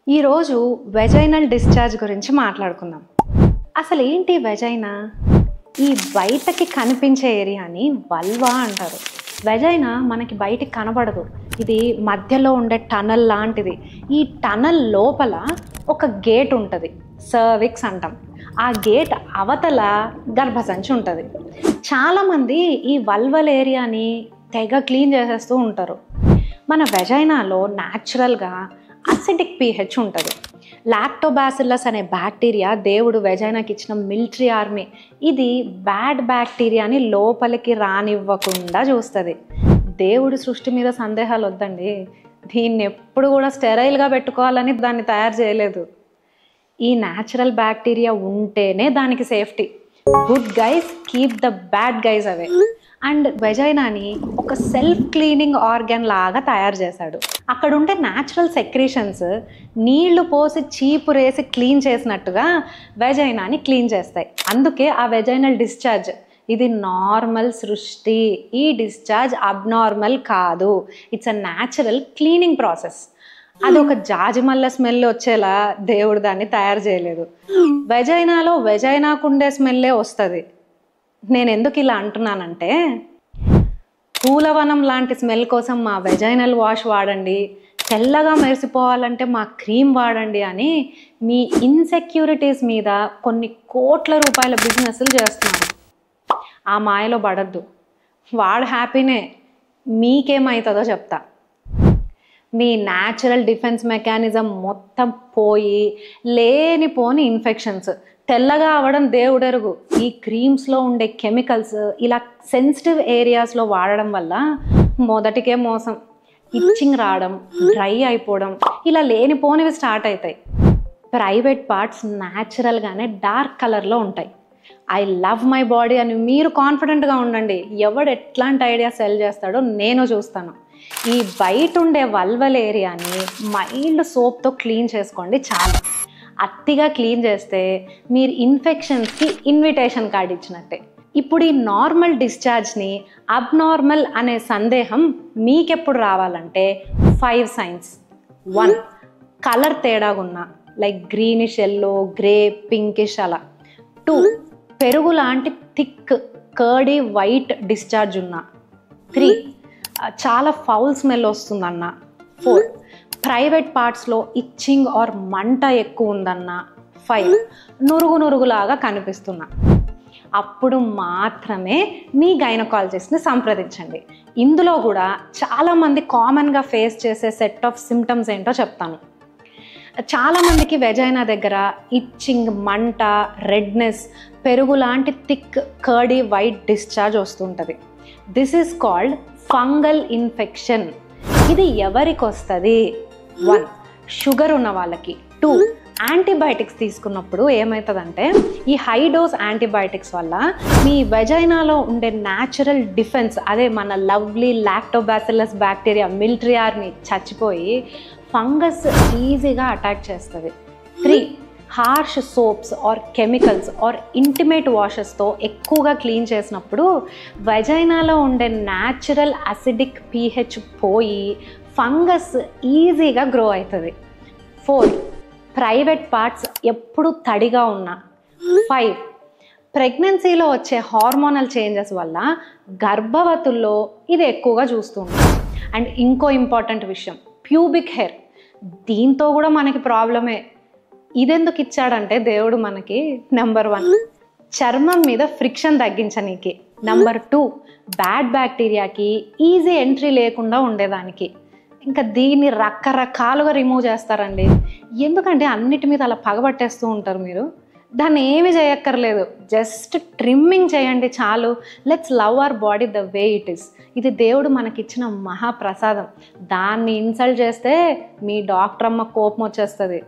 ఈరోజు vaginal discharge గురించి మాట్లాడుకుందాం. అసలు ఏంటి వెజైనా? ఈ బయటకి కనిపించే ఏరియాని వల్వా అంటారు. వెజైనా మనకి బయటికి కనబడదు, ఇది మధ్యలో ఉండే టనల్ లాంటిది. ఈ టనల్ లోపల ఒక గేట్ ఉంటుంది, సర్విక్స్ అంటాం. ఆ గేట్ అవతల గర్భసంచి ఉంటుంది. చాలామంది ఈ వల్వల్ ఏరియాని తెగ క్లీన్ చేసేస్తూ ఉంటారు. మన వెజైనాలో న్యాచురల్గా అసిడిక్ pH ఉంటుంది. లాక్టోబాసిల్లస్ అనే బ్యాక్టీరియా దేవుడు వెజైనాకి ఇచ్చిన మిలిటరీ ఆర్మీ. ఇది బ్యాడ్ బ్యాక్టీరియాని లోపలికి రానివ్వకుండా చూస్తుంది. దేవుడి సృష్టి మీద సందేహాలు వద్దండి, దీన్ని ఎప్పుడు కూడా స్టెరైల్గా పెట్టుకోవాలని దాన్ని తయారు చేయలేదు. ఈ న్యాచురల్ బ్యాక్టీరియా ఉంటేనే దానికి safety. Good guys keep the bad guys away. And వెజైనాని ఒక సెల్ఫ్ క్లీనింగ్ ఆర్గన్ లాగా తయారు చేశాడు. అక్కడ ఉంటే న్యాచురల్ సెక్రీషన్స్ నీళ్లు పోసి చీపురేసి క్లీన్ చేసినట్టుగా వెజైనాని క్లీన్ చేస్తాయి. అందుకే ఆ వెజైనల్ డిశ్చార్జ్ ఇది నార్మల్ సృష్టి. ఈ డిశ్చార్జ్ అబ్నార్మల్ కాదు, it's a natural cleaning process. అది ఒక జాజిమల్ల స్మెల్ వచ్చేలా దేవుడు దాన్ని తయారు చేయలేదు. వెజైనాలో వెజైనాకుండే స్మెల్లే వస్తుంది. నేను ఎందుకు ఇలా అంటున్నానంటే, పూలవనం లాంటి స్మెల్ కోసం మా వెజైనల్ వాష్ వాడండి, తెల్లగా మెరిసిపోవాలంటే మా క్రీమ్ వాడండి అని మీ ఇన్సెక్యూరిటీస్ మీద కొన్ని కోట్ల రూపాయల బిజినెస్లు చేస్తున్నారు. ఆ మాయలో పడద్దు. వాడు హ్యాపీనే, మీకేమవుతుందో చెప్తా. మీ న్యాచురల్ డిఫెన్స్ మెకానిజం మొత్తం పోయి లేనిపోని ఇన్ఫెక్షన్స్, తెల్లగా అవ్వడం దేవుడెరుగు. ఈ క్రీమ్స్లో ఉండే కెమికల్స్ ఇలా సెన్సిటివ్ ఏరియాస్లో వాడడం వల్ల మొదటికే మోసం, ఇచ్చింగ్ రావడం, డ్రై అయిపోవడం, ఇలా లేనిపోనివి స్టార్ట్ అవుతాయి. ప్రైవేట్ పార్ట్స్ న్యాచురల్గానే డార్క్ కలర్లో ఉంటాయి. ఐ లవ్ మై బాడీ అని మీరు కాన్ఫిడెంట్గా ఉండండి. ఎవడు ఎట్లాంటి ఐడియా సెల్ చేస్తాడో నేను చూస్తాను. ఈ బయట ఉండే వల్వల్ ఏరియాని మైల్డ్ సోప్తో క్లీన్ చేసుకోండి చాలు. అతిగా క్లీన్ చేస్తే మీరు ఇన్ఫెక్షన్స్కి ఇన్విటేషన్ కార్డ్ ఇచ్చినట్టే. ఇప్పుడు ఈ నార్మల్ డిశ్చార్జ్ని అబ్నార్మల్ అనే సందేహం మీకెప్పుడు రావాలంటే 5 సైన్స్. 1, కలర్ తేడాగున్నా, like greenish, yellow, grey, pinkish అలా. 2, పెరుగు లాంటి థిక్ కర్డీ వైట్ డిశ్చార్జ్ ఉన్నా. 3, చాలా ఫౌల్ స్మెల్ వస్తుందన్న. 4, ప్రైవేట్ పార్ట్స్లో ఇచ్చింగ్ ఆర్ మంట ఎక్కువ ఉందన్న. 5, నురుగులాగా కనిపిస్తున్నా. అప్పుడు మాత్రమే మీ గైనకాలజిస్ట్ని సంప్రదించండి. ఇందులో కూడా చాలామంది కామన్గా ఫేస్ చేసే సెట్ ఆఫ్ సిమ్టమ్స్ ఏంటో చెప్తాను. చాలామందికి వెజైనా దగ్గర ఇచ్చింగ్, మంట, రెడ్నెస్, పెరుగు లాంటి థిక్ కర్డీ వైట్ డిశ్చార్జ్ వస్తుంటుంది. This is called fungal infection. ఇది ఎవరికి వస్తుంది? 1, షుగర్ ఉన్న వాళ్ళకి. 2, యాంటీబయాటిక్స్ తీసుకున్నప్పుడు ఏమవుతుందంటే, ఈ హై డోస్ యాంటీబయాటిక్స్ వల్ల మీ వెజైనాలో ఉండే న్యాచురల్ డిఫెన్స్, అదే మన lovely lactobacillus bacteria military army చచ్చిపోయి ఫంగస్ ఈజీగా అటాక్ చేస్తుంది. 3, harsh soaps or chemicals or intimate వాషెస్తో ఎక్కువగా క్లీన్ చేసినప్పుడు వెజైనాలో ఉండే న్యాచురల్ అసిడిక్ pH పోయి ఫంగస్ ఈజీగా గ్రో అవుతుంది. 4, ప్రైవేట్ పార్ట్స్ ఎప్పుడు తడిగా ఉన్నా. 5, ప్రెగ్నెన్సీలో వచ్చే హార్మోనల్ చేంజెస్ వల్ల గర్భవతుల్లో ఇది ఎక్కువగా చూస్తుంటాం. అండ్ ఇంకో ఇంపార్టెంట్ విషయం, ప్యూబిక్ హెయిర్. దీంతో కూడా మనకి ప్రాబ్లమే. ఇదెందుకు ఇచ్చాడంటే దేవుడు మనకి, నెంబర్ 1, చర్మం మీద ఫ్రిక్షన్ తగ్గించనీకి. నెంబర్ 2, బ్యాడ్ బ్యాక్టీరియాకి ఈజీ ఎంట్రీ లేకుండా ఉండేదానికి. ఇంకా దీన్ని రకరకాలుగా రిమూవ్ చేస్తారండి. ఎందుకంటే అన్నిటి మీద అలా పగబట్టేస్తూ ఉంటారు మీరు. దాన్ని ఏమి చేయక్కర్లేదు, జస్ట్ ట్రిమ్మింగ్ చేయండి చాలు. Let's love our body the way it is. ఇది దేవుడు మనకిచ్చిన మహాప్రసాదం. దాన్ని ఇన్సల్ట్ చేస్తే మీ డాక్టర్ అమ్మ కోపం వచ్చేస్తుంది.